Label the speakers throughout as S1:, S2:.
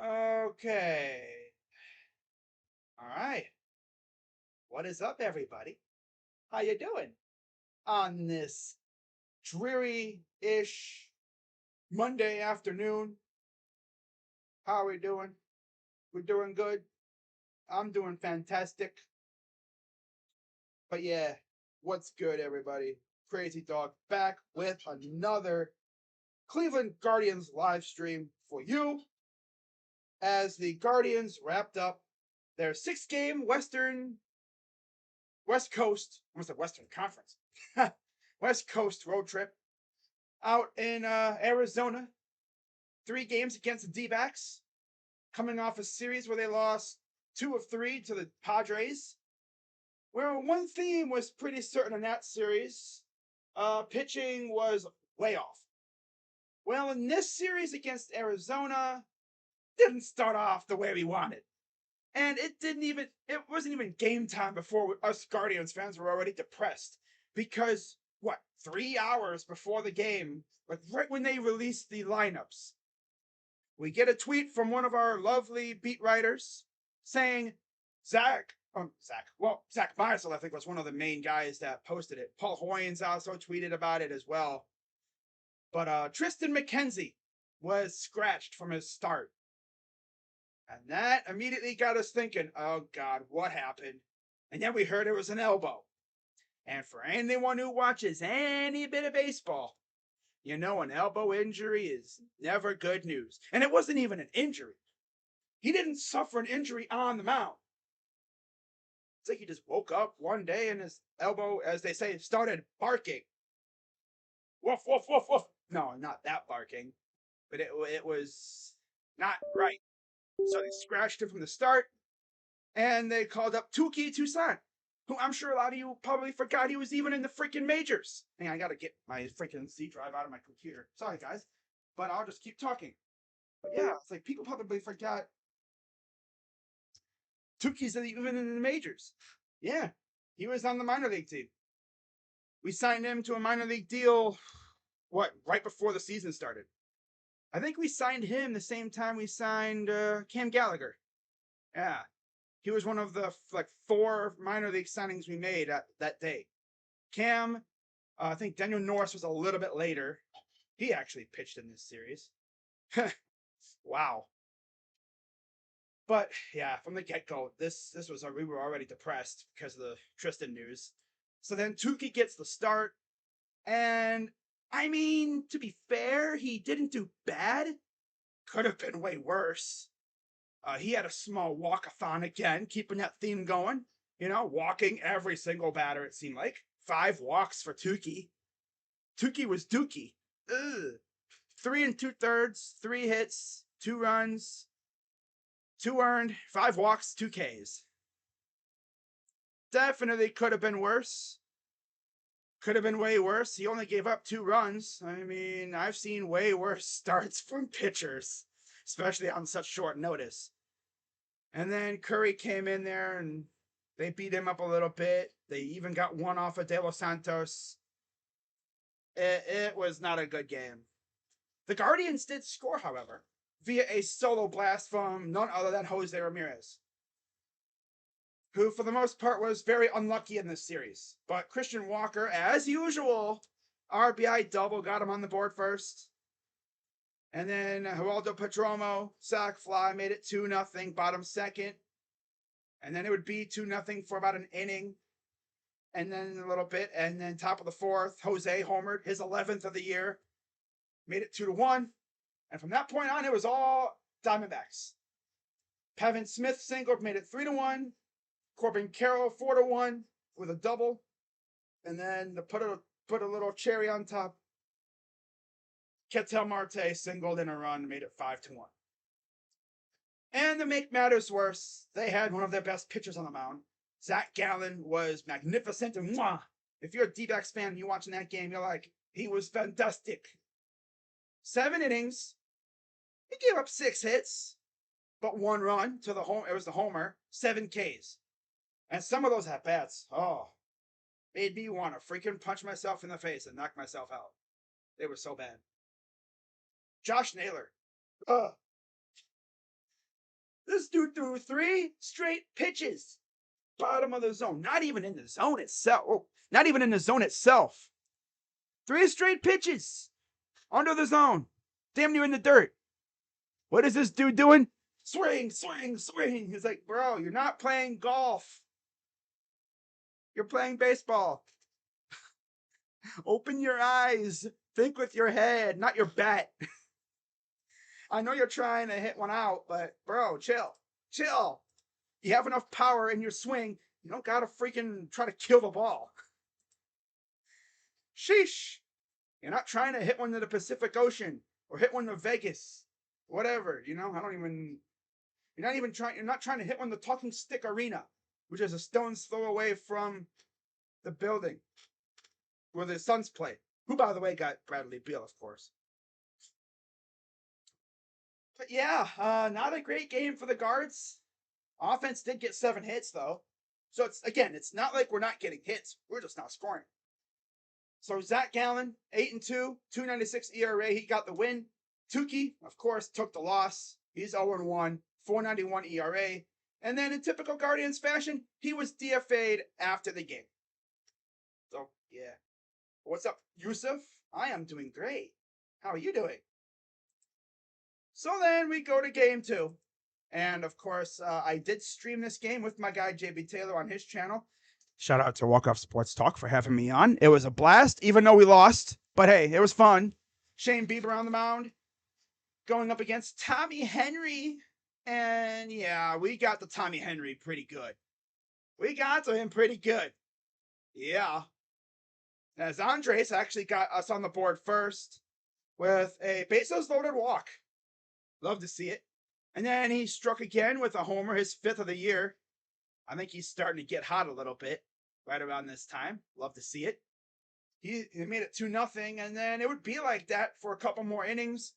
S1: Okay. All right. What is up, everybody? How you doing on this dreary-ish Monday afternoon? How are we doing? We're doing good. I'm doing fantastic. But yeah, what's good, everybody? Crazy Dog back with another Cleveland Guardians live stream for you as the Guardians wrapped up their six-game West Coast, I almost said Western Conference, West Coast road trip out in Arizona. 3 games against the D-backs, coming off a series where they lost 2 of 3 to the Padres. Where one theme was pretty certain in that series, pitching was way off. Well, in this series against Arizona, didn't start off the way we wanted. And it wasn't even game time before us Guardians fans were already depressed. Because, 3 hours before the game, like right when they released the lineups, we get a tweet from one of our lovely beat writers saying, Zach Meisel, I think, was one of the main guys that posted it. Paul Hoynes also tweeted about it as well. But Tristan McKenzie was scratched from his start. And that immediately got us thinking, oh God, what happened? And then we heard it was an elbow. And for anyone who watches any bit of baseball, you know an elbow injury is never good news. And it wasn't even an injury. He didn't suffer an injury on the mound. It's like he just woke up one day and his elbow, as they say, started barking. Woof, woof, woof, woof. No, not that barking. But it was not right. So they scratched him from the start, and they called up Tuki Toussaint, who I'm sure a lot of you probably forgot he was even in the freaking majors. Hang on, I gotta get my freaking C drive out of my computer. Sorry, guys, but I'll just keep talking. But yeah, it's like people probably forgot Tuki's even in the majors. Yeah, he was on the minor league team. We signed him to a minor league deal, right before the season started. I think we signed him the same time we signed Cam Gallagher. Yeah, he was one of the 4 minor league signings we made that day. Cam, I think Daniel Norris was a little bit later. He actually pitched in this series. Wow. But yeah, from the get-go, we were already depressed because of the Tristan news. So then Tuki gets the start, and I mean, to be fair, he didn't do bad. Could have been way worse. He had a small walkathon again, keeping that theme going. Walking every single batter, it seemed like. 5 walks for Tuki. Tuki was Dookie. Ugh. 3 2/3, 3 hits, 2 runs, 2 earned, 5 walks, 2 Ks. Definitely could have been worse. Could have been way worse. He only gave up 2 runs. I mean, I've seen way worse starts from pitchers, especially on such short notice. And then Curry came in there and they beat him up a little bit. They even got one off of De Los Santos. It was not a good game. The Guardians did score, however, via a solo blast from none other than Jose Ramirez, who for the most part was very unlucky in this series. But Christian Walker, as usual, RBI double, got him on the board first. And then Geraldo Perdomo, sac fly, made it 2-0, bottom second. And then it would be 2-0 for about an inning. And then a little bit. And then top of the 4th, Jose homered, his 11th of the year. Made it 2-1. And from that point on, it was all Diamondbacks. Pavin Smith singled, made it 3-1. Corbin Carroll 4-1 with a double. And then to put a little cherry on top, Ketel Marte singled in a run, made it 5-1. And to make matters worse, they had one of their best pitchers on the mound. Zach Gallen was magnificent, and if you're a D-backs fan and you're watching that game, you're like, he was fantastic. 7 innings. He gave up 6 hits, but 1 run to the home. It was the homer. 7 Ks. And some of those at bats, made me want to freaking punch myself in the face and knock myself out. They were so bad. Josh Naylor. This dude threw 3 straight pitches. Bottom of the zone. Not even in the zone itself. Oh, not even in the zone itself. 3 straight pitches. Under the zone. Damn near in the dirt. What is this dude doing? Swing, swing, swing. He's like, bro, you're not playing golf. You're playing baseball. Open your eyes. Think with your head, not your bat. I know you're trying to hit one out, but bro, chill. Chill. You have enough power in your swing. You don't gotta freaking try to kill the ball. Sheesh. You're not trying to hit one to the Pacific Ocean or hit one to Vegas. Whatever, you know, you're not trying to hit one to Talking Stick Arena, which is a stone's throw away from the building where the Suns play. Who, by the way, got Bradley Beal, of course. But yeah, not a great game for the guards. Offense did get 7 hits, though. So it's not like we're not getting hits. We're just not scoring. So Zach Gallen, 8-2, 2.96 ERA. He got the win. Tukey, of course, took the loss. He's 0-1, 4.91 ERA. And then in typical Guardians fashion, he was DFA'd after the game. So, yeah. What's up, Yusuf? I am doing great. How are you doing? So then we go to game 2. And of course, I did stream this game with my guy JB Taylor on his channel. Shout out to Walk Off Sports Talk for having me on. It was a blast, even though we lost. But hey, it was fun. Shane Bieber on the mound, going up against Tommy Henry. And yeah, we got to Tommy Henry pretty good. We got to him pretty good. Yeah. As Andres actually got us on the board first with a bases loaded walk. Love to see it. And then he struck again with a homer, his 5th of the year. I think he's starting to get hot a little bit right around this time. Love to see it. He made it 2-0, and then it would be like that for a couple more innings.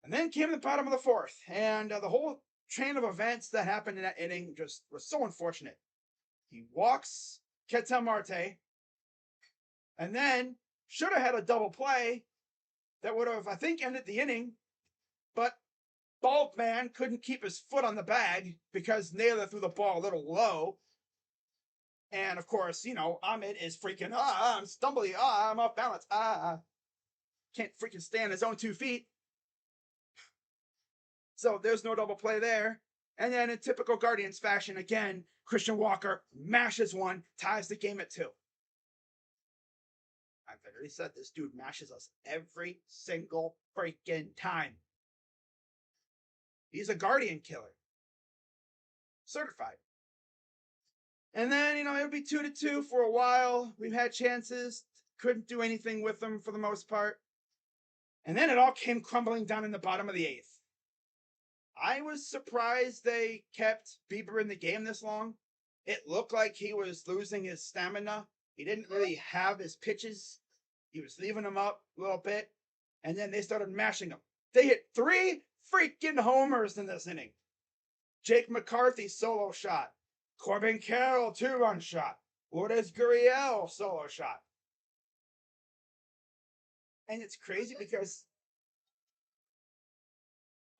S1: And then came the bottom of the 4th, and the whole chain of events that happened in that inning just was so unfortunate. He walks Ketel Marte, and then should have had a double play that would have, I think, ended the inning, but Bald Man couldn't keep his foot on the bag because Naylor threw the ball a little low. And of course, you know, Ahmed is freaking, I'm stumbling, I'm off balance, can't freaking stay on his own 2 feet. So there's no double play there. And then in typical Guardians fashion, again, Christian Walker mashes one, ties the game at 2. I've already said this dude mashes us every single freaking time. He's a Guardian killer. Certified. And then, you know, it would be 2-2 for a while. We've had chances. Couldn't do anything with them for the most part. And then it all came crumbling down in the bottom of the 8th. I was surprised they kept Bieber in the game this long. It looked like he was losing his stamina. He didn't really have his pitches. He was leaving them up a little bit. And then they started mashing him. They hit 3 freaking homers in this inning. Jake McCarthy solo shot. Corbin Carroll 2-run shot. Lourdes Gurriel solo shot. And it's crazy because,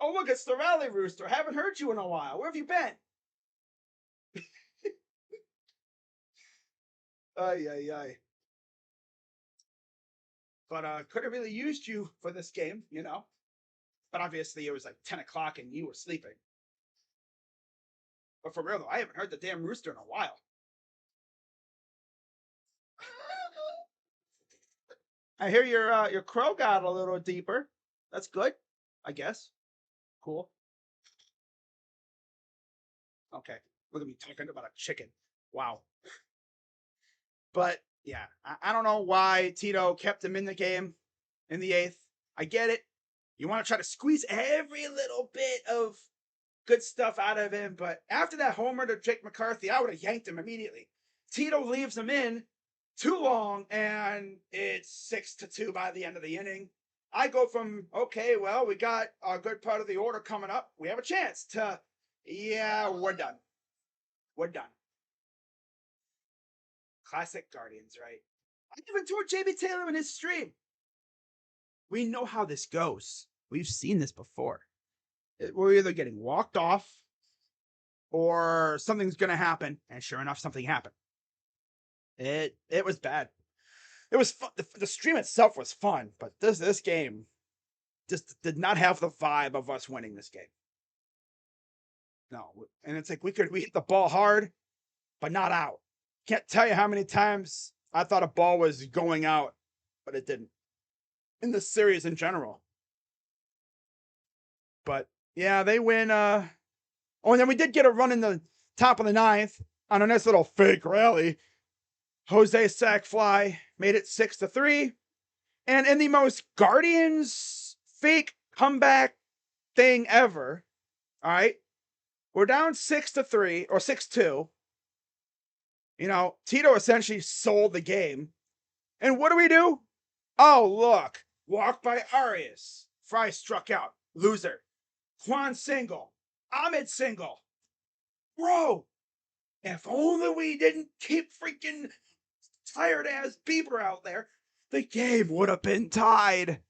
S1: oh look, it's the Rally Rooster. Haven't heard you in a while. Where have you been? Ay. But could have really used you for this game, you know. But obviously it was like 10 o'clock and you were sleeping. But for real though, I haven't heard the damn rooster in a while. I hear your crow got a little deeper. That's good, I guess. Cool. Okay, look at me talking about a chicken. Wow. But yeah, I don't know why Tito kept him in the game in the 8th. I get it. You want to try to squeeze every little bit of good stuff out of him, but after that homer to Jake McCarthy, I would have yanked him immediately. Tito leaves him in too long, and it's 6-2 by the end of the inning. I go from, okay, well, we got a good part of the order coming up. We have a chance to, yeah, we're done. We're done. Classic Guardians, right? I even told JB Taylor in his stream. We know how this goes. We've seen this before. We're either getting walked off or something's going to happen. And sure enough, something happened. It was bad. It was fun. The stream itself was fun, but this game just did not have the vibe of us winning this game. No, and it's like we hit the ball hard, but not out. Can't tell you how many times I thought a ball was going out, but it didn't. In the series in general. But yeah, they win. Oh, and then we did get a run in the top of the ninth on a nice little fake rally. Jose sack fly made it 6-3. And in the most Guardians fake comeback thing ever, all right, we're down 6-3 or 6-2. You know, Tito essentially sold the game. And what do? Oh, look. Walk by Arias. Fry struck out. Loser. Juan single. Ahmed single. Bro, if only we didn't keep freaking tired ass Bieber out there, the game would have been tied.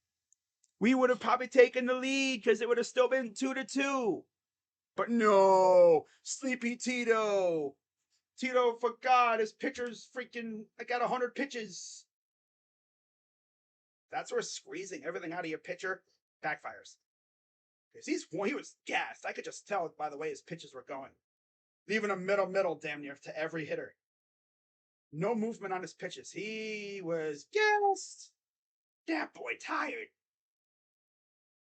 S1: We would have probably taken the lead because it would have still been 2-2. But no, Sleepy Tito. Tito forgot his pitcher's freaking, I got 100 pitches. That's where squeezing everything out of your pitcher backfires. Because he was gassed. I could just tell by the way his pitches were going. Leaving a middle damn near to every hitter. No movement on his pitches. He was gassed. That boy tired.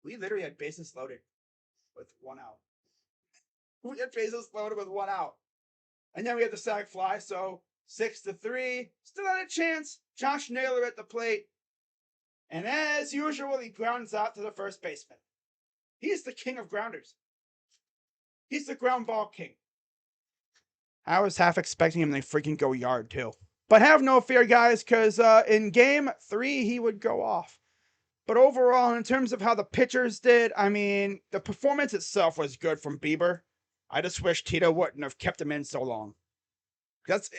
S1: We literally had bases loaded with 1 out. We had bases loaded with 1 out. And then we had the sac fly, so 6-3. Still had a chance. Josh Naylor at the plate. And as usual, he grounds out to the first baseman. He's the king of grounders. He's the ground ball king. I was half expecting him to freaking go yard, too. But have no fear, guys, because in game 3, he would go off. But overall, in terms of how the pitchers did, I mean, the performance itself was good from Bieber. I just wish Tito wouldn't have kept him in so long.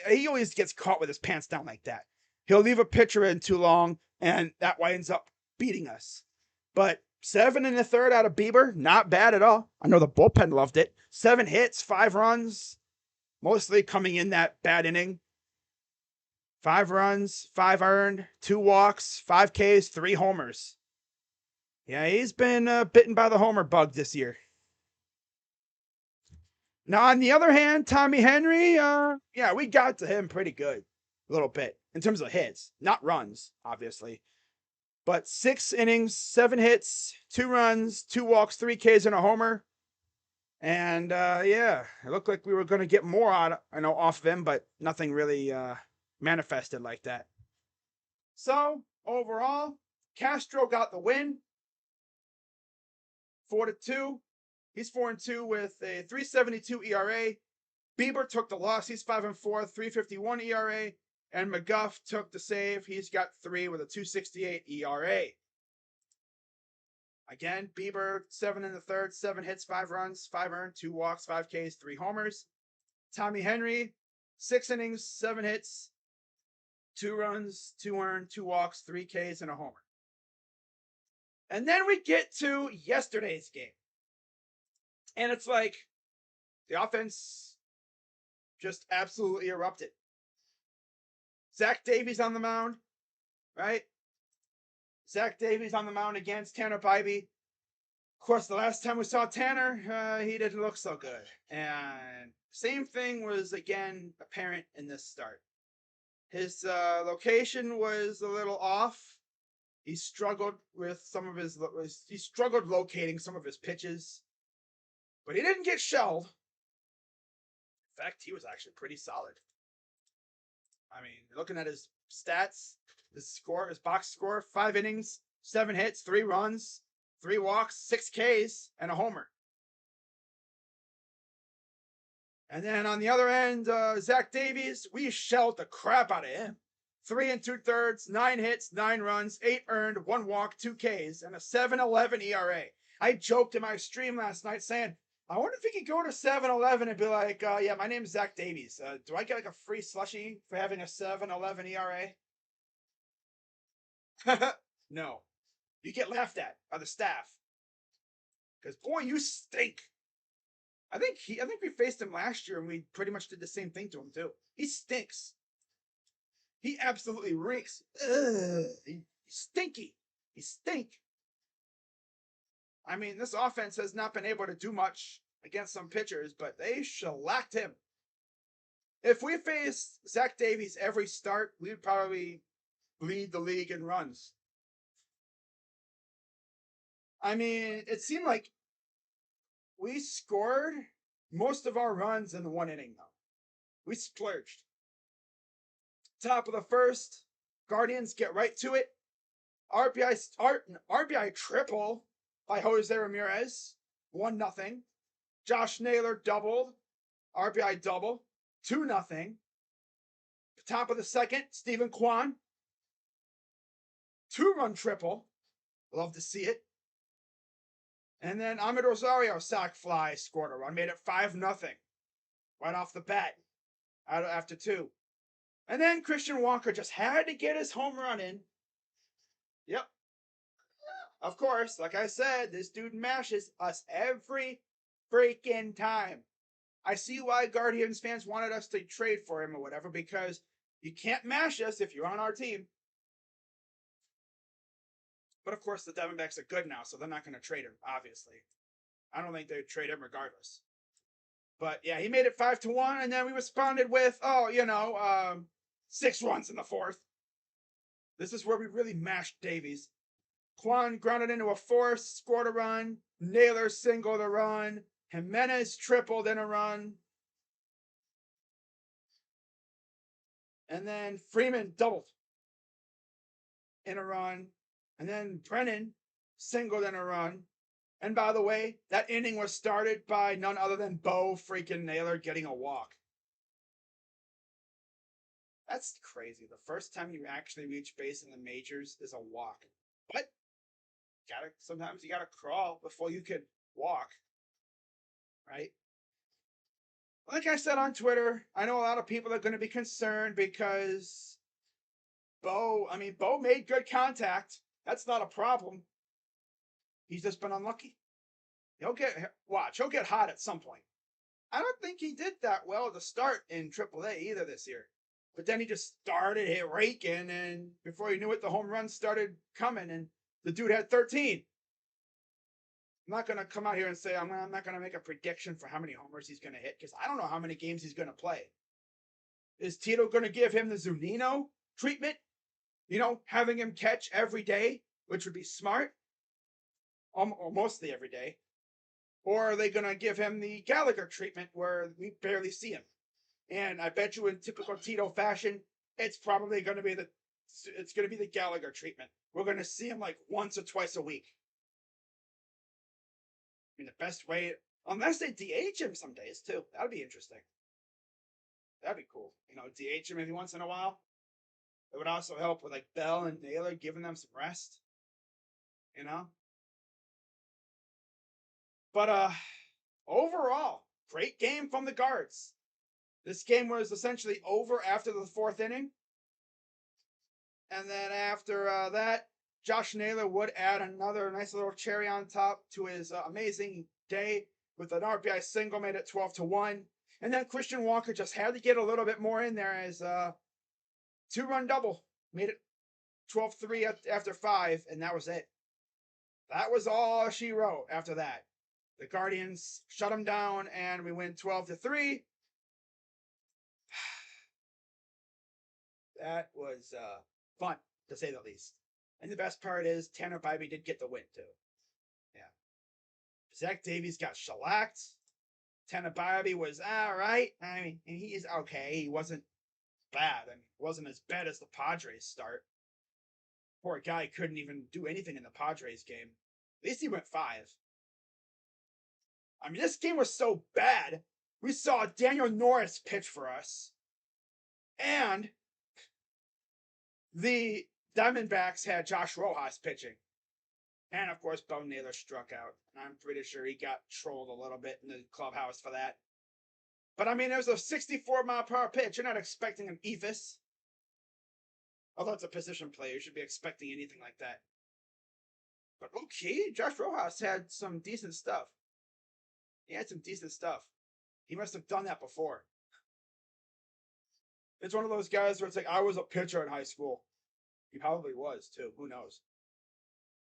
S1: He always gets caught with his pants down like that. He'll leave a pitcher in too long, and that winds up beating us. But 7 1/3 out of Bieber, not bad at all. I know the bullpen loved it. 7 hits, 5 runs, mostly coming in that bad inning. 5 runs, 5 earned, 2 walks, 5 Ks, 3 homers. Yeah, he's been bitten by the homer bug this year. Now, on the other hand, Tommy Henry, yeah, we got to him pretty good. A little bit. In terms of hits. Not runs, obviously. But 6 innings, 7 hits, 2 runs, 2 walks, 3 Ks, and a homer. And, yeah, it looked like we were going to get more off of him, but nothing really manifested like that. So, overall, Castro got the win. 4-2. He's 4-2 with a 3.72 ERA. Bieber took the loss. He's 5-4, 3.51 ERA. And McGuff took the save. He's got 3 with a 2.68 ERA. Again, Bieber, 7 1/3, 7 hits, 5 runs, 5 earned, 2 walks, 5 Ks, 3 homers. Tommy Henry, 6 innings, 7 hits, 2 runs, 2 earned, 2 walks, 3 Ks, and a homer. And then we get to yesterday's game. And it's like the offense just absolutely erupted. Zach Davies on the mound, right? Zach Davies on the mound against Tanner Bybee. Of course, the last time we saw Tanner, he didn't look so good. And same thing was, again, apparent in this start. His location was a little off. He struggled with he struggled locating some of his pitches. But he didn't get shelled. In fact, he was actually pretty solid. I mean, looking at his stats, his box score, 5 innings, 7 hits, 3 runs, 3 walks, 6 Ks, and a homer. And then on the other end, Zach Davies, we shelled the crap out of him. 3 2/3, 9 hits, 9 runs, 8 earned, 1 walk, 2 Ks, and a 7.11 ERA. I joked in my stream last night saying, I wonder if he could go to 7-Eleven and be like, yeah, my name's Zach Davies. Do I get like a free slushie for having a 7.11 ERA? No. You get laughed at by the staff. Because, boy, you stink. I think we faced him last year and we pretty much did the same thing to him too. He stinks. He absolutely reeks. Ugh, he's stinky. He stink. I mean, this offense has not been able to do much against some pitchers, but they shellacked him. If we faced Zach Davies every start, we'd probably lead the league in runs. I mean, it seemed like we scored most of our runs in one inning, though. We splurged. Top of the first, Guardians get right to it. RBI triple by Jose Ramirez, 1-0. Josh Naylor doubled, RBI double, 2-0. Top of the second, Stephen Kwan, 2-run triple. Love to see it. And then Ahmed Rosario sac fly scored a run, made it 5-0 right off the bat after 2. And then Christian Walker just had to get his home run in. Yep. Of course, like I said, this dude mashes us every freaking time. I see why Guardians fans wanted us to trade for him or whatever, because you can't mash us if you're on our team. But of course, the Diamondbacks are good now, so they're not going to trade him, obviously. I don't think they'd trade him regardless. But yeah, he made it 5-1, and then we responded with, 6 runs in the 4th. This is where we really mashed Davies. Kwan grounded into a 4th, scored a run. Naylor singled a run. Jimenez tripled in a run. And then Freeman doubled in a run. And then Brennan singled in a run. And by the way, that inning was started by none other than Bo freaking Naylor getting a walk. That's crazy. The first time you actually reach base in the majors is a walk. But sometimes you gotta crawl before you can walk. Right? Like I said on Twitter, I know a lot of people are going to be concerned because Bo made good contact. That's not a problem. He's just been unlucky. He'll get hot at some point. I don't think he did that well to start in AAA either this year. But then he just started raking, and before you knew it, the home runs started coming, and the dude had 13. I'm not going to come out here and say I'm not going to make a prediction for how many homers he's going to hit, because I don't know how many games he's going to play. Is Tito going to give him the Zunino treatment? Having him catch every day, which would be smart, or mostly every day. Or are they going to give him the Gallagher treatment where we barely see him? And I bet you in typical Tito fashion, it's probably going to be the Gallagher treatment. We're going to see him like once or twice a week. I mean, the best way, unless they DH him some days too. That'd be interesting. That'd be cool. DH him maybe once in a while. It would also help with like Bell and Naylor, giving them some rest. But overall, great game from the Guards. This game was essentially over after the 4th inning. And then after that, Josh Naylor would add another nice little cherry on top to his amazing day with an RBI single, made it 12-1. And then Christian Walker just had to get a little bit more in there as a 2-run double, made it 12-3 after 5, and that was it. That was all she wrote after that. The Guardians shut him down, and we win 12-3. That was fun, to say the least. And the best part is Tanner Bybee did get the win, too. Yeah. Zach Davies got shellacked. Tanner Bybee was all right. I mean, he's okay. He wasn't bad. I mean, it wasn't as bad as the Padres start. Poor guy couldn't even do anything in the Padres game. At least he went 5. I mean, this game was so bad. We saw Daniel Norris pitch for us. And the Diamondbacks had Josh Rojas pitching. And of course, Bo Naylor struck out. I'm pretty sure he got trolled a little bit in the clubhouse for that. But I mean, it was a 64-mile-per-hour pitch. You're not expecting an eephus. Although it's a position player, you should be expecting anything like that. But okay, Josh Rojas had some decent stuff. He had some decent stuff. He must have done that before. It's one of those guys where it's like, I was a pitcher in high school. He probably was too. Who knows?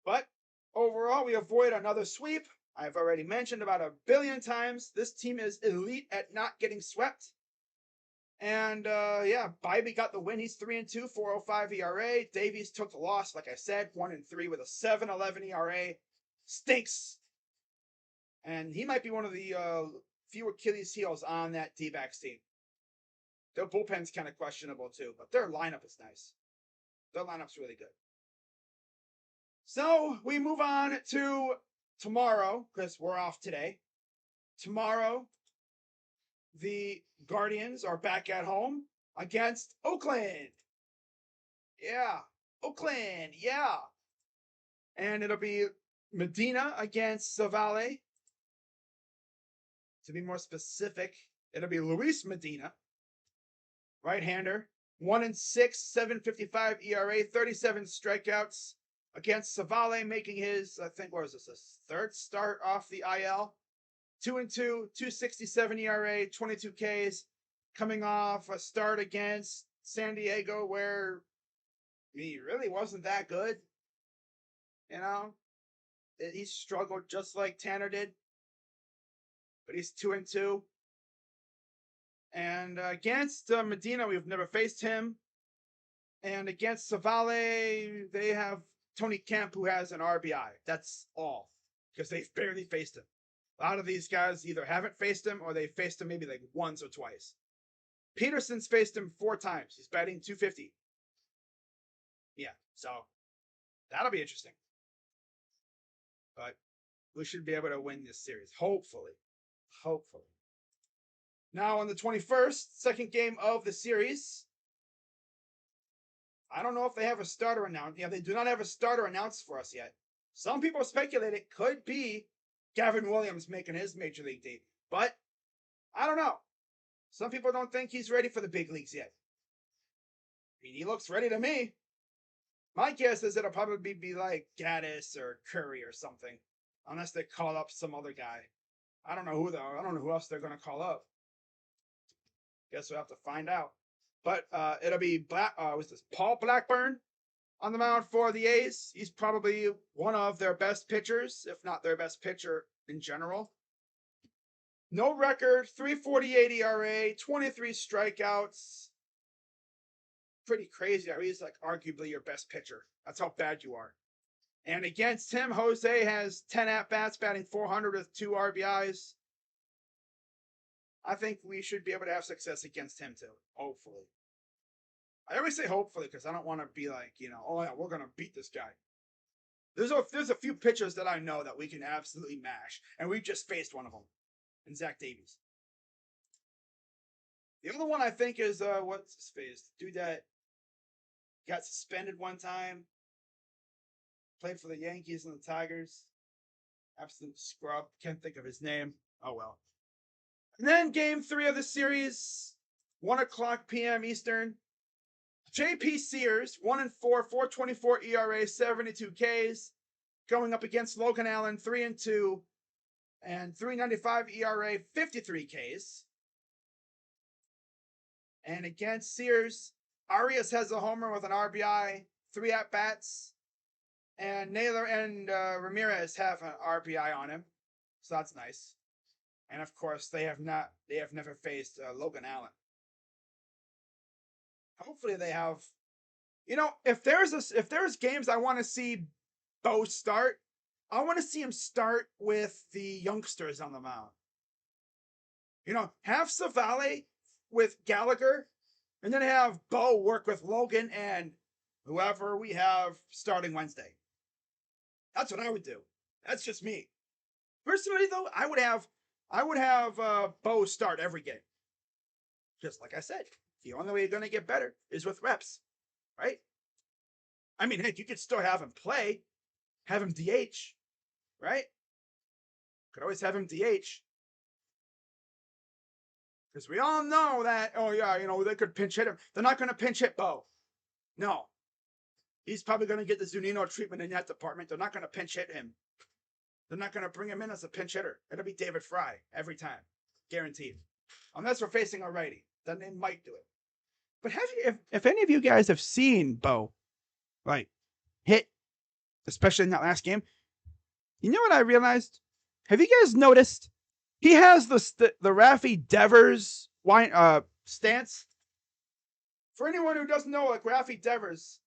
S1: But overall, we avoid another sweep. I've already mentioned about 1,000,000,000 times. This team is elite at not getting swept. And yeah, Bybee got the win. He's 3-2, 4.05 ERA. Davies took the loss, like I said, 1-3 with a 7.11 ERA. Stinks. And he might be one of the few Achilles heels on that D-backs team. Their bullpen's kind of questionable too, but their lineup is nice. Their lineup's really good. So we move on to tomorrow, because we're off today. Tomorrow, the Guardians are back at home against Oakland. Yeah, Oakland, yeah. And it'll be Medina against Savale. To be more specific, it'll be Luis Medina, right-hander, 1-6, 7.55 ERA, 37 strikeouts against Savale, making his, I think, what was this, his third start off the IL. 2-2, 2.67 ERA, 22 Ks, coming off a start against San Diego where he really wasn't that good. You know, he struggled just like Tanner did, but he's 2-2. And against Medina, we've never faced him. And against Savale, they have Tony Kemp, who has an RBI. That's all, because they've barely faced him. A lot of these guys either haven't faced him or they faced him maybe like once or twice. Peterson's faced him 4 times. He's batting .250. Yeah, so that'll be interesting. But we should be able to win this series, hopefully. Hopefully. Now on the 21st, second game of the series. I don't know if they have a starter announced. Yeah, they do not have a starter announced for us yet. Some people speculate it could be Gavin Williams making his major league debut. But I don't know. Some people don't think he's ready for the big leagues yet. I mean, he looks ready to me. My guess is it'll probably be like Gaddis or Curry or something. Unless they call up some other guy. I don't know who though. I don't know who else they're going to call up. Guess we'll have to find out. But it'll be Paul Blackburn on the mound for the A's. He's probably one of their best pitchers, if not their best pitcher in general. No record, 3.48 ERA, 23 strikeouts. Pretty crazy. He's like arguably your best pitcher. That's how bad you are. And against him, Jose has 10 at-bats, batting .400 with 2 RBIs. I think we should be able to have success against him too, hopefully. I always say hopefully because I don't want to be like, oh yeah, we're going to beat this guy. There's a few pitchers that I know that we can absolutely mash, and we just faced one of them, in Zach Davies. The other one I think is, what's his face? Dude that got suspended one time, played for the Yankees and the Tigers. Absolute scrub. Can't think of his name. Oh well. And then game 3 of the series, 1:00 p.m. Eastern. J.P. Sears, 1-4, 4.24 ERA, 72 Ks, going up against Logan Allen, 3-2, and 3.95 ERA, 53 Ks. And against Sears, Arias has a homer with an RBI, 3 at-bats, and Naylor and Ramirez have an RBI on him, so that's nice. And of course, they have never faced Logan Allen. Hopefully they have, if there's games I want to see Bo start, I want to see him start with the youngsters on the mound. Have Savale with Gallagher, and then have Bo work with Logan and whoever we have starting Wednesday. That's what I would do. That's just me. Personally, though, I would have Bo start every game. Just like I said, the only way you're going to get better is with reps, right? I mean, heck, you could still have him play, have him DH, right? Could always have him DH. Because we all know that, they could pinch hit him. They're not going to pinch hit Bo. No. He's probably going to get the Zunino treatment in that department. They're not going to pinch hit him. They're not going to bring him in as a pinch hitter. It'll be David Fry every time, guaranteed. Unless we're facing a righty, then they might do it. But have you, if any of you guys have seen Bo, like, hit, especially in that last game, you know what I realized? Have you guys noticed he has the Raffy Devers stance? For anyone who doesn't know, like Raffy Devers,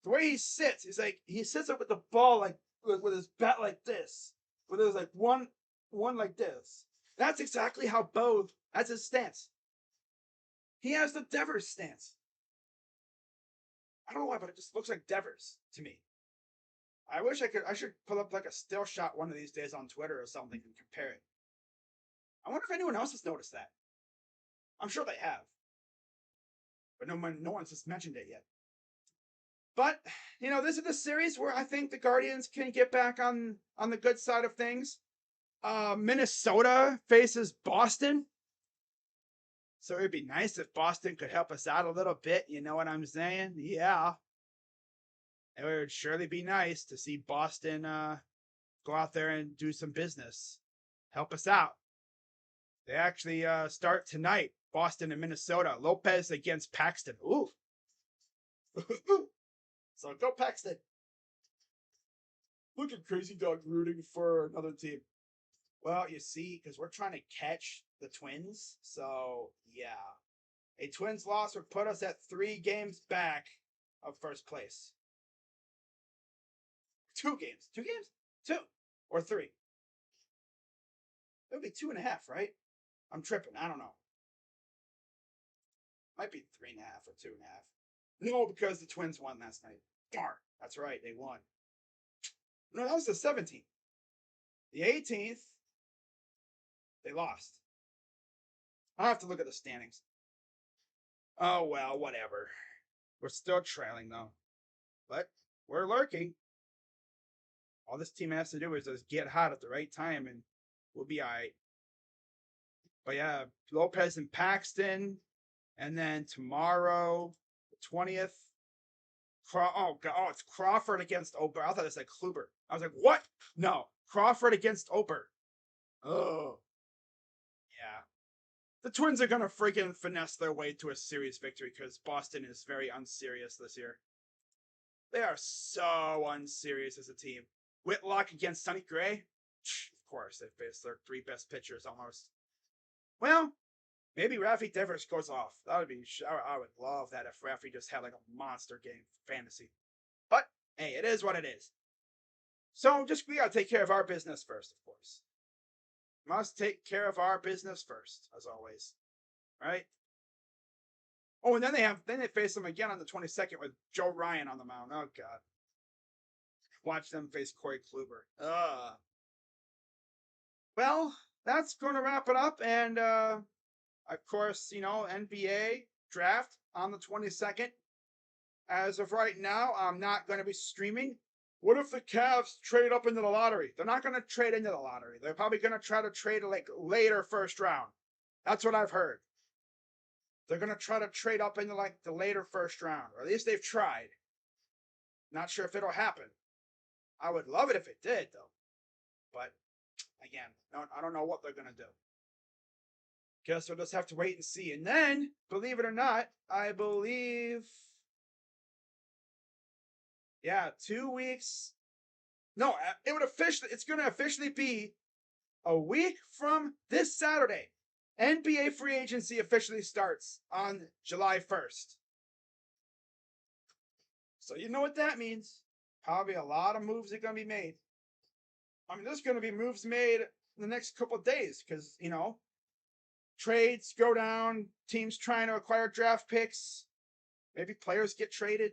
S1: the way he sits, he sits up with the ball like with his bat like this, with his like one like this. That's exactly how Bo, that's his stance. He has the Devers stance. I don't know why, but it just looks like Devers to me. I should pull up like a still shot one of these days on Twitter or something and compare it. I wonder if anyone else has noticed that. I'm sure they have. But no one's just mentioned it yet. But, this is the series where I think the Guardians can get back on the good side of things. Minnesota faces Boston. So it'd be nice if Boston could help us out a little bit. You know what I'm saying? Yeah. It would surely be nice to see Boston go out there and do some business. Help us out. They actually start tonight. Boston and Minnesota. Lopez against Paxton. Ooh. So go Paxton. Look at Crazy Dog rooting for another team. Well, you see, because we're trying to catch the Twins. So, yeah. A Twins loss would put us at 3 games back of first place. 2 games. 2 games? 2 or 3. It would be 2.5, right? I'm tripping. I don't know. Might be 3.5 or 2.5. No, because the Twins won last night. Darn. That's right. They won. No, that was the 17th. The 18th, they lost. I'll have to look at the standings. Oh, well, whatever. We're still trailing, though. But we're lurking. All this team has to do is just get hot at the right time, and we'll be all right. But yeah, Lopez and Paxton. And then tomorrow, the 20th. It's Crawford against Ober. I thought it said Kluber. I was like, what? No, Crawford against Ober. Oh. Yeah. The Twins are going to freaking finesse their way to a series victory because Boston is very unserious this year. They are so unserious as a team. Whitlock against Sonny Gray? Of course, they faced their 3 best pitchers almost. Well, maybe Raffy Devers goes off. That would be. I would love that if Raffy just had like a monster game fantasy. But hey, it is what it is. So we gotta take care of our business first, of course. Must take care of our business first, as always. Right? Oh, and then they face them again on the 22nd with Joe Ryan on the mound. Oh God. Watch them face Corey Kluber. Well, that's going to wrap it up, and of course, NBA draft on the 22nd. As of right now, I'm not going to be streaming. What if the Cavs trade up into the lottery? They're not going to trade into the lottery. They're probably going to try to trade like later first round. That's what I've heard. They're going to try to trade up into like the later first round, or at least they've tried. Not sure if it'll happen. I would love it if it did, though. But again, I don't know what they're going to do. Guess we'll just have to wait and see. And then, believe it or not, I believe, 2 weeks. No, it's going to officially be a week from this Saturday. NBA free agency officially starts on July 1st. So you know what that means. Probably a lot of moves are going to be made. I mean, there's going to be moves made in the next couple of days because, trades go down, teams trying to acquire draft picks, maybe players get traded,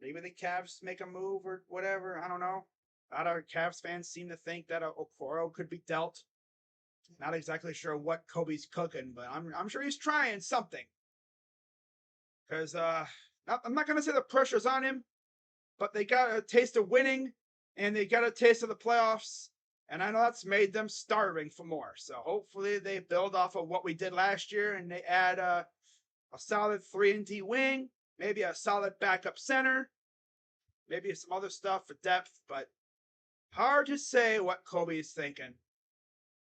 S1: maybe the Cavs make a move or whatever, I don't know. A lot of Cavs fans seem to think that Okoro could be dealt. Not exactly sure what Kobe's cooking, but I'm sure he's trying something. Because I'm not going to say the pressure's on him, but they got a taste of winning, and they got a taste of the playoffs, and I know that's made them starving for more. So hopefully they build off of what we did last year, and they add a solid 3-and-D wing, maybe a solid backup center, maybe some other stuff for depth, but hard to say what Kobe's thinking.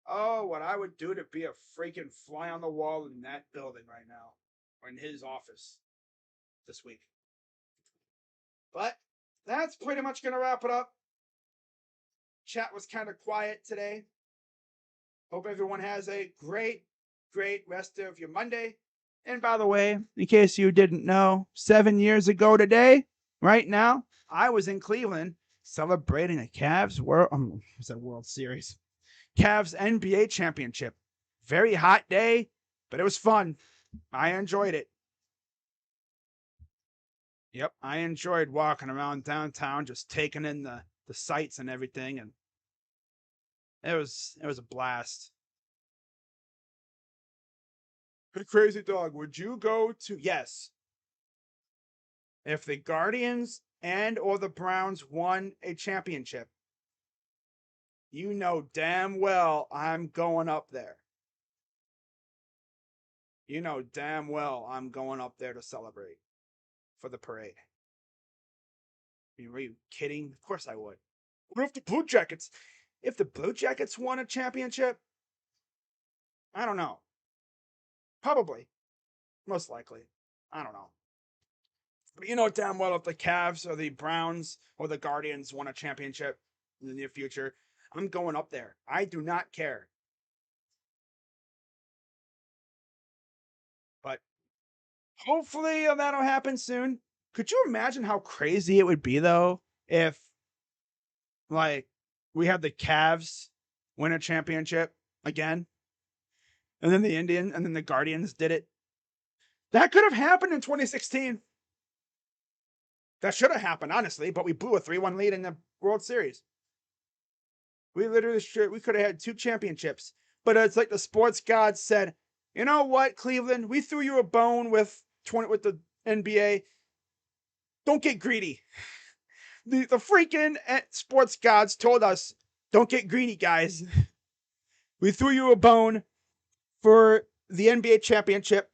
S1: Oh, what I would do to be a freaking fly on the wall in that building right now, or in his office this week. But that's pretty much going to wrap it up. Chat was kind of quiet today. Hope everyone has a great rest of your Monday. And by the way, in case you didn't know, 7 years ago today, right now, I was in Cleveland celebrating a Cavs World Series. Cavs NBA championship. Very hot day, but it was fun. I enjoyed it. Yep, I enjoyed walking around downtown, just taking in the sights and everything, and it was a blast. Hey, Crazy Dog, would you go to... Yes. If the Guardians and or the Browns won a championship, you know damn well I'm going up there. You know damn well I'm going up there to celebrate for the parade. Are you kidding? Of course I would. What if the Blue Jackets... If the Blue Jackets won a championship? I don't know. Probably. Most likely. I don't know. But you know damn well if the Cavs or the Browns or the Guardians won a championship in the near future, I'm going up there. I do not care. But hopefully that'll happen soon. Could you imagine how crazy it would be, though, if, like, we had the Cavs win a championship again, and then the Guardians did it? That could have happened in 2016. That should have happened, honestly, but we blew a 3-1 lead in the World Series. We could have had 2 championships. But it's like the sports gods said, you know what, Cleveland? We threw you a bone with the NBA. Don't get greedy. The freaking sports gods told us, don't get greedy, guys. We threw you a bone for the NBA championship.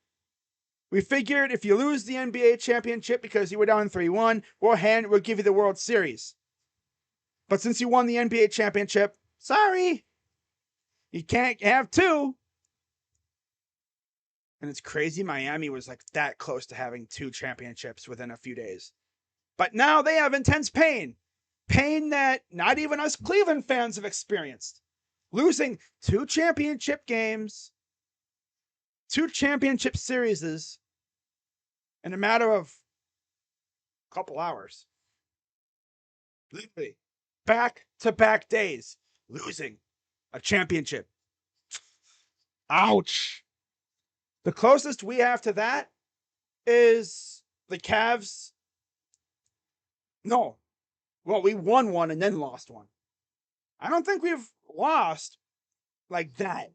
S1: We figured if you lose the NBA championship because you were down 3-1, we'll give you the World Series. But since you won the NBA championship, sorry, you can't have 2. And it's crazy. Miami was like that close to having 2 championships within a few days. But now they have intense pain. Pain that not even us Cleveland fans have experienced. Losing 2 championship games, 2 championship series in a matter of a couple hours. Literally, back-to-back days, losing a championship. Ouch. The closest we have to that is the Cavs. No. Well, we won one and then lost one. I don't think we've lost like that.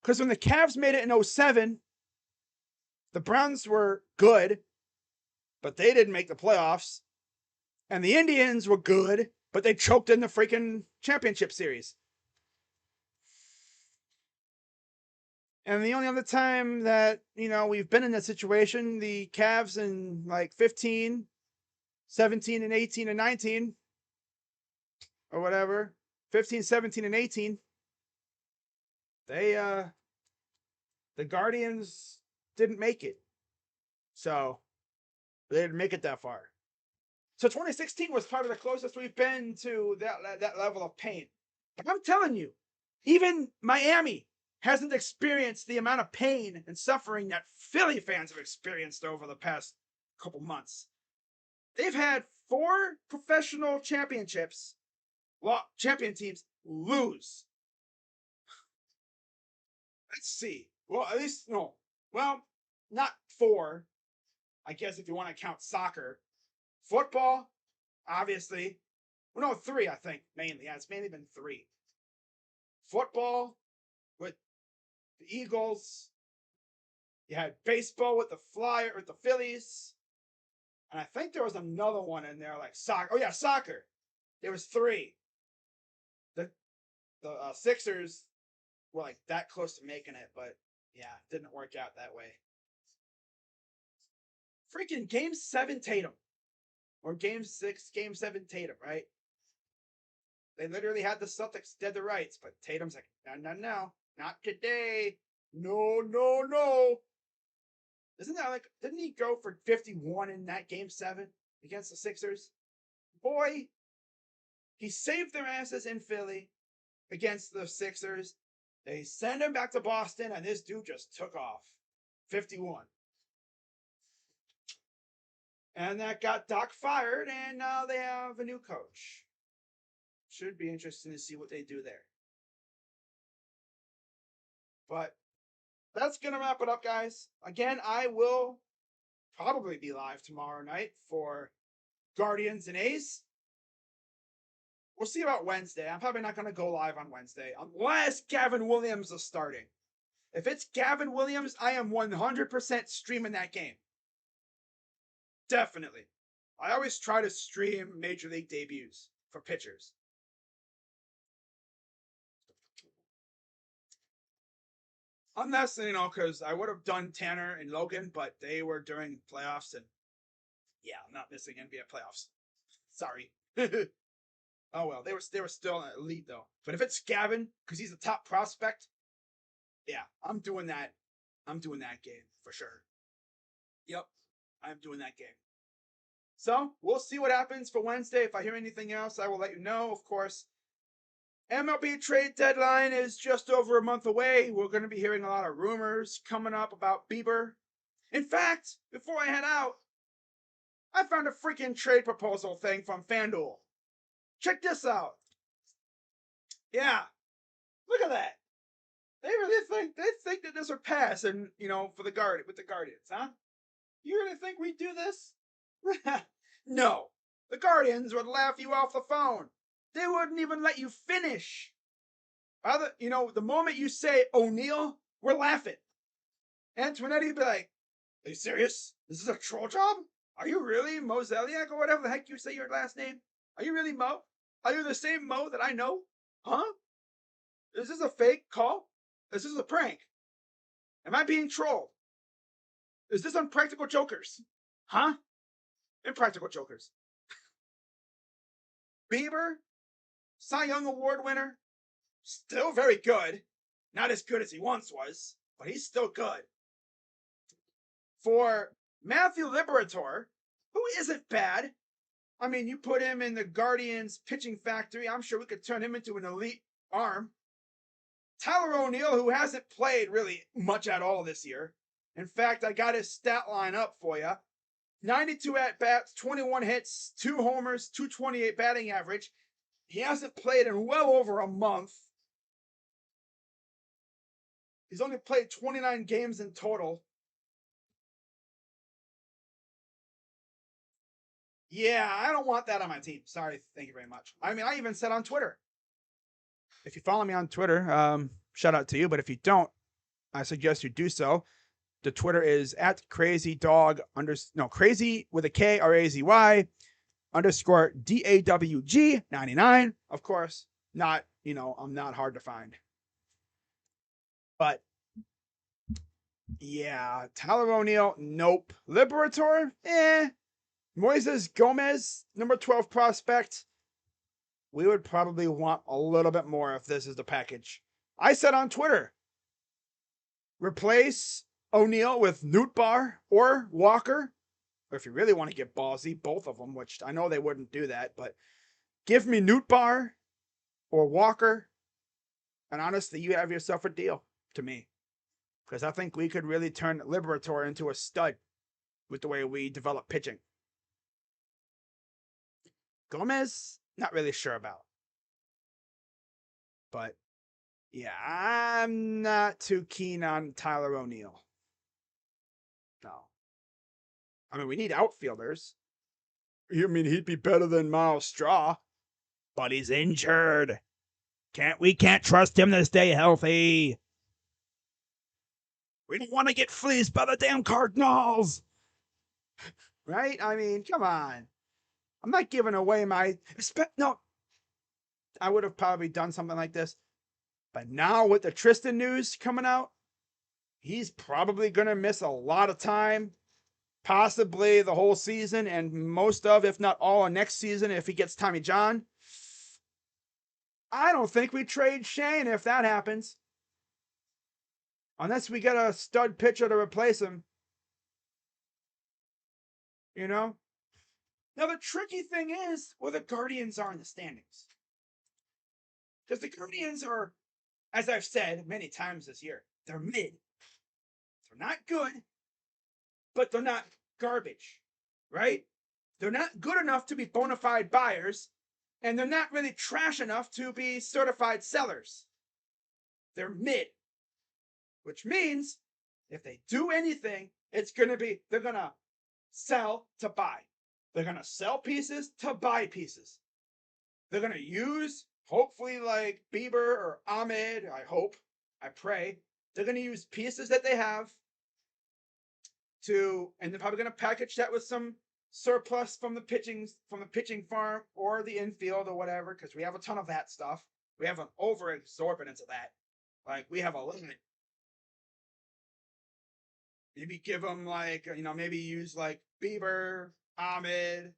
S1: Because when the Cavs made it in 2007, the Browns were good, but they didn't make the playoffs. And the Indians were good, but they choked in the freaking championship series. And the only other time that, we've been in that situation, the Cavs in like 15, 17, and 18, and 19, or whatever, 15, 17, and 18, the Guardians didn't make it. So, they didn't make it that far. So 2016 was probably the closest we've been to that level of pain. But I'm telling you, even Miami hasn't experienced the amount of pain and suffering that Philly fans have experienced over the past couple months. They've had 4 professional champion teams lose. Let's see. Well, at least, no. Well, not 4. I guess if you want to count soccer. Football, obviously. Well, no, 3, I think, mainly. Yeah, it's mainly been 3. Football with the Eagles. You had baseball with the Phillies. And I think there was another one in there, like soccer. Oh, yeah, soccer. There was 3. The Sixers were like that close to making it, but yeah, it didn't work out that way. Freaking Game 7 Tatum. Or Game 6, Game 7 Tatum, right? They literally had the Celtics dead to rights, but Tatum's like, no, not today. No. Isn't that like, didn't he go for 51 in that game 7 against the Sixers? Boy, he saved their asses in Philly against the Sixers. They send him back to Boston, and this dude just took off. 51. And that got Doc fired, and now they have a new coach. Should be interesting to see what they do there. But that's going to wrap it up, guys. Again, I will probably be live tomorrow night for Guardians and A's. We'll see about Wednesday. I'm probably not going to go live on Wednesday unless Gavin Williams is starting. If it's Gavin Williams, I am 100% streaming that game. Definitely. I always try to stream Major League debuts for pitchers. Unless, because I would have done Tanner and Logan, but they were during playoffs, and yeah, I'm not missing NBA playoffs. Sorry. Oh well, they were still elite though. But if it's Gavin, because he's a top prospect, yeah, I'm doing that. I'm doing that game for sure. Yep, I'm doing that game. So we'll see what happens for Wednesday. If I hear anything else, I will let you know, of course. MLB trade deadline is just over a month away. We're going to be hearing a lot of rumors coming up about Bieber. In fact, before I head out, I found a freaking trade proposal thing from FanDuel. Check this out. Yeah, look at that. They really think that this would pass, and for the Guardians, huh? You really think we'd do this? No, the Guardians would laugh you off the phone. They wouldn't even let you finish. The moment you say O'Neal, we're laughing. Antoinetti would be like, "Are you serious? This is a troll job? Are you really Mo Zeliak or whatever the heck you say your last name? Are you really Mo? Are you the same Mo that I know? Huh? Is this a fake call? Is this a prank? Am I being trolled? Is this Impractical Jokers? Huh? Impractical Jokers." Bieber, Cy Young Award winner, still very good. Not as good as he once was, but he's still good. For Matthew Liberatore, who isn't bad. I mean, you put him in the Guardians pitching factory, I'm sure we could turn him into an elite arm. Tyler O'Neill, who hasn't played really much at all this year. In fact, I got his stat line up for you. 92 at-bats, 21 hits, 2 homers, 228 batting average. He hasn't played in well over a month. He's only played 29 games in total. Yeah, I don't want that on my team. Sorry, thank you very much. I mean, I even said on Twitter. If you follow me on Twitter, shout out to you. But if you don't, I suggest you do so. The Twitter is at crazy with a K RAZY _ DAWG99. Of course, not, I'm not hard to find. But yeah, Tyler O'Neill, nope. Liberatore, Moises Gomez, number 12 prospect. We would probably want a little bit more if this is the package. I said on Twitter, replace O'Neill with Nootbaar or Walker. Or if you really want to get ballsy, both of them, which I know they wouldn't do that, but give me Nootbaar or Walker, and honestly, you have yourself a deal to me. Because I think we could really turn Liberatore into a stud with the way we develop pitching. Gomez, not really sure about. But yeah, I'm not too keen on Tyler O'Neill. No. I mean, we need outfielders. You mean he'd be better than Miles Straw? But he's injured. We can't trust him to stay healthy. We don't want to get fleeced by the damn Cardinals. Right? I mean, come on. I'm not giving away my... No. I would have probably done something like this. But now with the Tristan news coming out, he's probably going to miss a lot of time. Possibly the whole season and most of, if not all, of next season if he gets Tommy John. I don't think we trade Shane if that happens. Unless we get a stud pitcher to replace him. You know? Now, the tricky thing is where the Guardians are in the standings. Because the Guardians are, as I've said many times this year, they're mid. They're not good, but they're not garbage, right? They're not good enough to be bona fide buyers, and they're not really trash enough to be certified sellers. They're mid, which means if they do anything, it's going to be, they're going to sell to buy. They're going to sell pieces to buy pieces. They're going to use, hopefully, like Bieber or Ahmed, I hope, I pray, they're going to use pieces that they have to, and they're probably going to package that with some surplus from the pitching farm or the infield or whatever, because we have a ton of that stuff. We have an overexorbitance of that. Like, we have a limit. Maybe give them, like, maybe use, like, Bieber, Ahmed,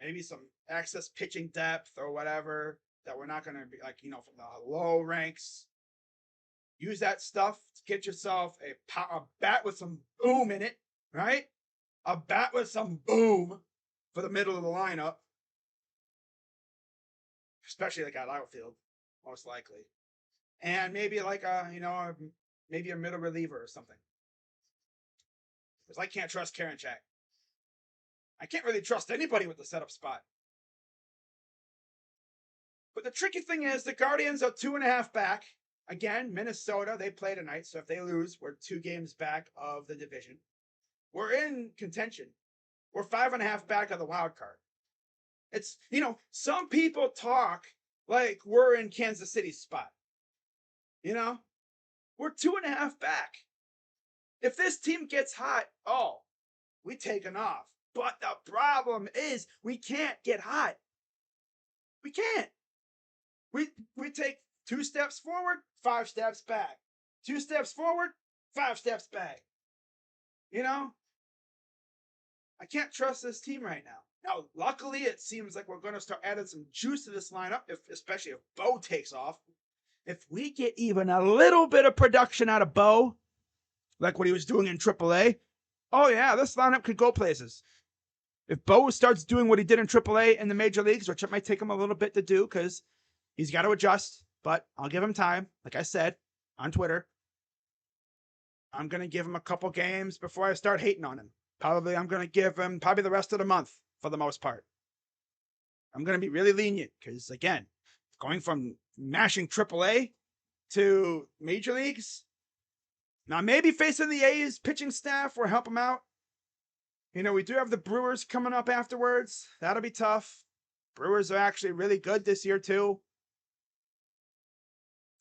S1: maybe some excess pitching depth or whatever that we're not going to be, like, from the low ranks. Use that stuff to get yourself a bat with some boom in it, right? A bat with some boom for the middle of the lineup. Especially like at outfield, most likely. And maybe like maybe a middle reliever or something. Because I can't trust Karinchak. I can't really trust anybody with the setup spot. But the tricky thing is the Guardians are 2.5 back. Again, Minnesota, they play tonight. So if they lose, we're 2 games back of the division. We're in contention. We're 5.5 back of the wild card. It's, some people talk like we're in Kansas City's spot. We're 2.5 back. If this team gets hot, we taking off. But the problem is we can't get hot. We can't. We take 2 steps forward, 5 steps back. 2 steps forward, 5 steps back. I can't trust this team right now. Now, luckily, it seems like we're going to start adding some juice to this lineup, especially if Bo takes off. If we get even a little bit of production out of Bo, like what he was doing in AAA, oh yeah, this lineup could go places. If Bo starts doing what he did in AAA in the major leagues, which it might take him a little bit to do because he's got to adjust, but I'll give him time. Like I said on Twitter, I'm going to give him a couple games before I start hating on him. I'm going to give him probably the rest of the month for the most part. I'm going to be really lenient because, again, going from mashing AAA to major leagues, now maybe facing the A's pitching staff will help him out. We do have the Brewers coming up afterwards. That'll be tough. Brewers are actually really good this year, too.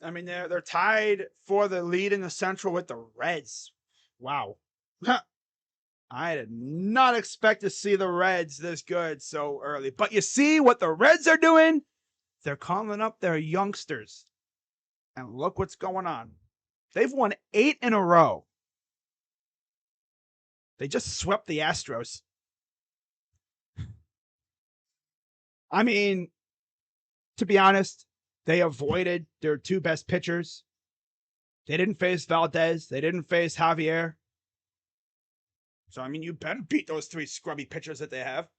S1: I mean, they're tied for the lead in the Central with the Reds. Wow. I did not expect to see the Reds this good so early. But you see what the Reds are doing? They're calling up their youngsters. And look what's going on. They've won 8 in a row. They just swept the Astros. I mean, to be honest, they avoided their 2 best pitchers. They didn't face Valdez. They didn't face Javier. So, I mean, you better beat those 3 scrubby pitchers that they have.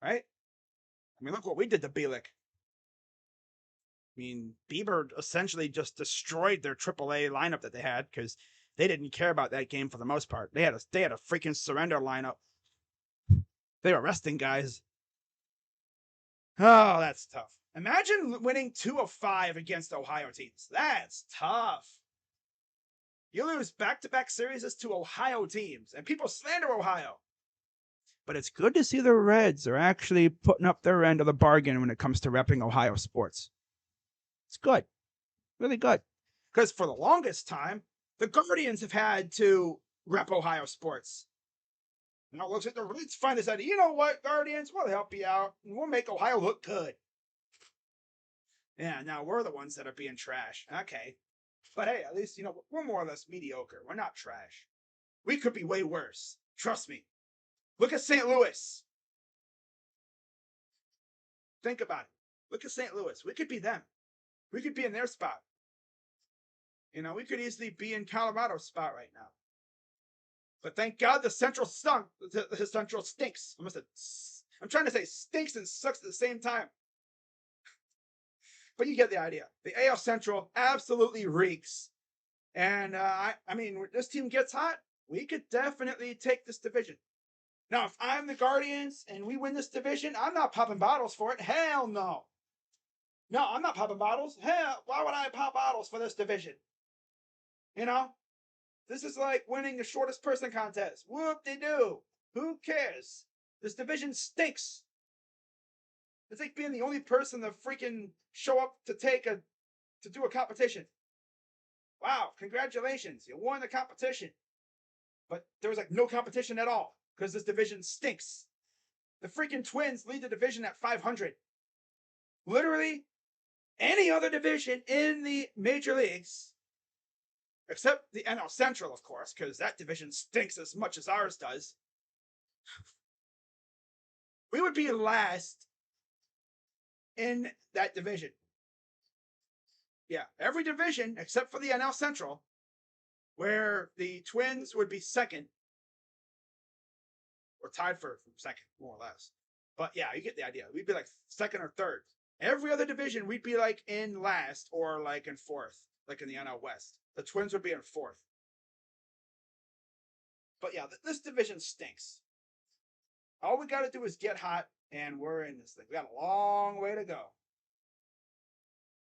S1: Right? I mean, look what we did to Bielik. I mean, Bieber essentially just destroyed their AAA lineup that they had because they didn't care about that game for the most part. They had a freaking surrender lineup. They were resting guys. Oh, that's tough. Imagine winning 2 of 5 against Ohio teams. That's tough. You lose back-to-back series to Ohio teams, and people slander Ohio. But it's good to see the Reds are actually putting up their end of the bargain when it comes to repping Ohio sports. It's good. Really good. Because for the longest time, the Guardians have had to rep Ohio sports. Now it looks like the Reds finally said, you know what, Guardians, we'll help you out, and we'll make Ohio look good. Yeah, now we're the ones that are being trash. Okay. But hey, at least, we're more or less mediocre. We're not trash. We could be way worse. Trust me. Look at St. Louis. Think about it. Look at St. Louis. We could be them. We could be in their spot. You know, we could easily be in Colorado's spot right now. But thank God the Central stunk. The Central stinks. I'm trying to say stinks and sucks at the same time. But you get the idea. The AL Central absolutely reeks. And I mean, when this team gets hot, we could definitely take this division. Now, if I'm the Guardians and we win this division, I'm not popping bottles for it. Hell no. No, I'm not popping bottles. Hell, why would I pop bottles for this division? You know? This is like winning the shortest person contest. Whoop-de-doo. Who cares? This division stinks. It's like being the only person to freaking show up to do a competition. Wow, congratulations. You won the competition. But there was like no competition at all because this division stinks. The freaking Twins lead the division at 500. Literally, any other division in the major leagues, except the NL Central, of course, because that division stinks as much as ours does, we would be last in that division. Yeah, every division except for the NL Central, where the Twins would be second, or tied for second, more or less. But yeah, you get the idea. We'd be like second or third. Every other division, we'd be like in last or like in fourth, like in the NL West. The Twins would be in fourth. But yeah, this division stinks. All we got to do is get hot, and we're in this thing. We got a long way to go.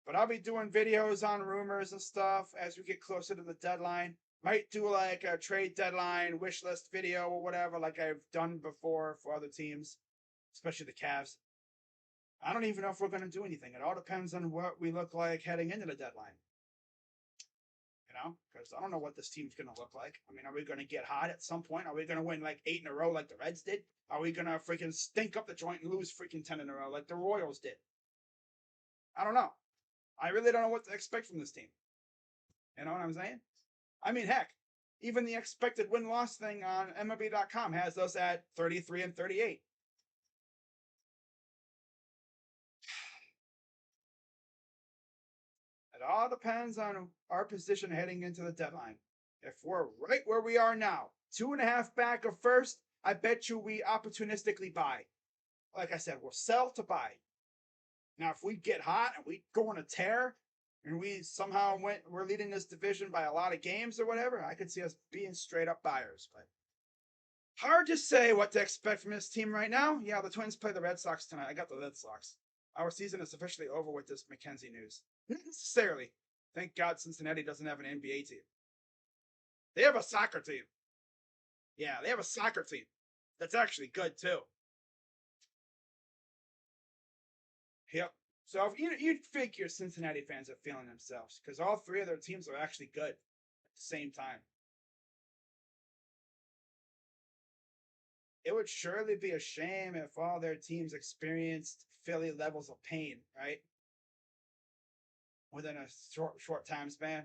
S1: But I'll be doing videos on rumors and stuff as we get closer to the deadline. Might do like a trade deadline wish list video or whatever, like I've done before for other teams, especially the Cavs. I don't even know if we're going to do anything. It all depends on what we look like heading into the deadline. You know, because I don't know what this team's going to look like. I mean, are we going to get hot at some point? Are we going to win like 8 in a row like the Reds did? Are we going to freaking stink up the joint and lose freaking 10 in a row like the Royals did? I don't know. I really don't know what to expect from this team. You know what I'm saying? I mean, heck, even the expected win-loss thing on MLB.com has us at 33 and 38. It all depends on our position heading into the deadline. If we're right where we are now, 2.5 back of first, I bet you we opportunistically buy. Like I said, we'll sell to buy. Now, if we get hot and we go on a tear, and we somehow we're leading this division by a lot of games or whatever, I could see us being straight up buyers. But hard to say what to expect from this team right now. Yeah, the Twins play the Red Sox tonight. I got the Red Sox. Our season is officially over with this McKenzie news. Not necessarily. Thank God Cincinnati doesn't have an NBA team. They have a soccer team. Yeah, they have a soccer team. That's actually good too. Yep. So if you'd figure Cincinnati fans are feeling themselves because all 3 of their teams are actually good at the same time. It would surely be a shame if all their teams experienced Philly levels of pain, right? Within a short time span.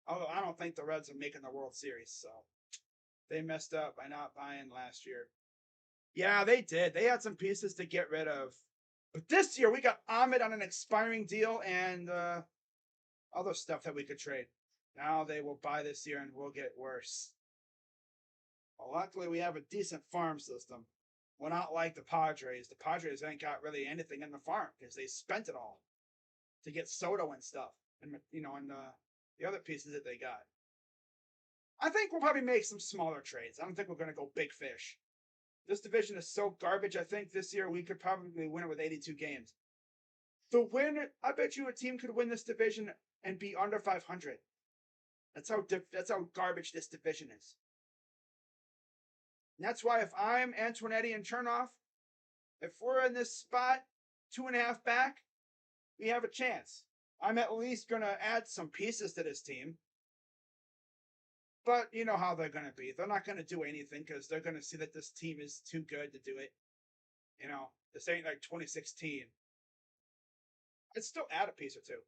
S1: Although I don't think the Reds are making the World Series, so they messed up by not buying last year. Yeah, they did. They had some pieces to get rid of. But this year, we got Ahmed on an expiring deal and other stuff that we could trade. Now they will buy this year and we'll get worse. Well, luckily, we have a decent farm system. We're not like the Padres. The Padres ain't got really anything in the farm because they spent it all to get Soto and stuff. And, you know, and the other pieces that they got. I think we'll probably make some smaller trades. I don't think we're going to go big fish. This division is so garbage. I think this year we could probably win it with 82 games. The winner, I bet you a team could win this division and be under 500. That's how garbage this division is. And that's why if I'm Antonetti and Chernoff, if we're in this spot, 2.5 back, we have a chance. I'm at least going to add some pieces to this team. But you know how they're going to be. They're not going to do anything because they're going to see that this team is too good to do it. You know, this ain't like 2016. I'd still add a piece or two.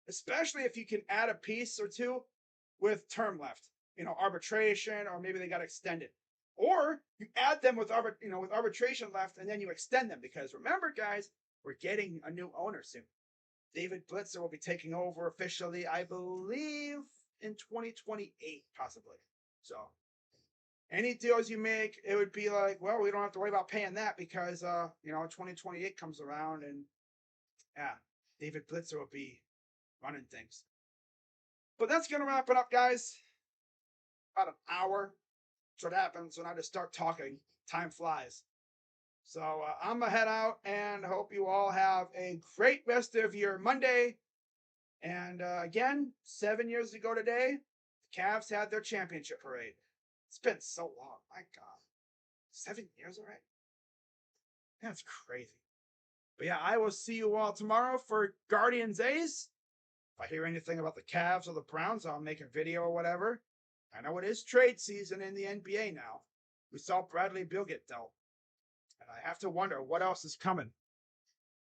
S1: Especially if you can add a piece or two with term left. You know, arbitration, or maybe they got extended. Or you add them with arbitration left and then you extend them. Because remember, guys, we're getting a new owner soon. David Blitzer will be taking over officially, I believe, in 2028, possibly. So, any deals you make, it would be like, well, we don't have to worry about paying that because, 2028 comes around and, yeah, David Blitzer will be running things. But that's going to wrap it up, guys. About an hour. That's what happens when I just start talking. Time flies. So I'm going to head out and hope you all have a great rest of your Monday. And again, 7 years ago today, the Cavs had their championship parade. It's been so long. My God. 7 years already? That's crazy. But yeah, I will see you all tomorrow for Guardians A's. If I hear anything about the Cavs or the Browns, I'll make a video or whatever. I know it is trade season in the NBA now. We saw Bradley Beal get dealt. And I have to wonder what else is coming.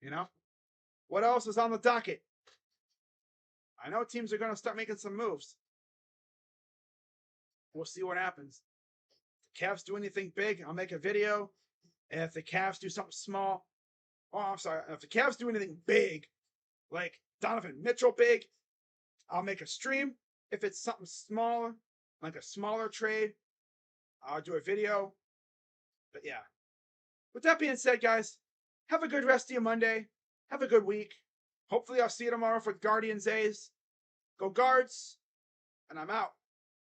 S1: You know? What else is on the docket? I know teams are going to start making some moves. We'll see what happens. If the Cavs do anything big, I'll make a video. And if the Cavs do something small, if the Cavs do anything big, like Donovan Mitchell big, I'll make a stream. If it's something smaller, like a smaller trade, I'll do a video. But yeah. With that being said, guys, have a good rest of your Monday. Have a good week. Hopefully I'll see you tomorrow for Guardians A's. Go Guards. And I'm out.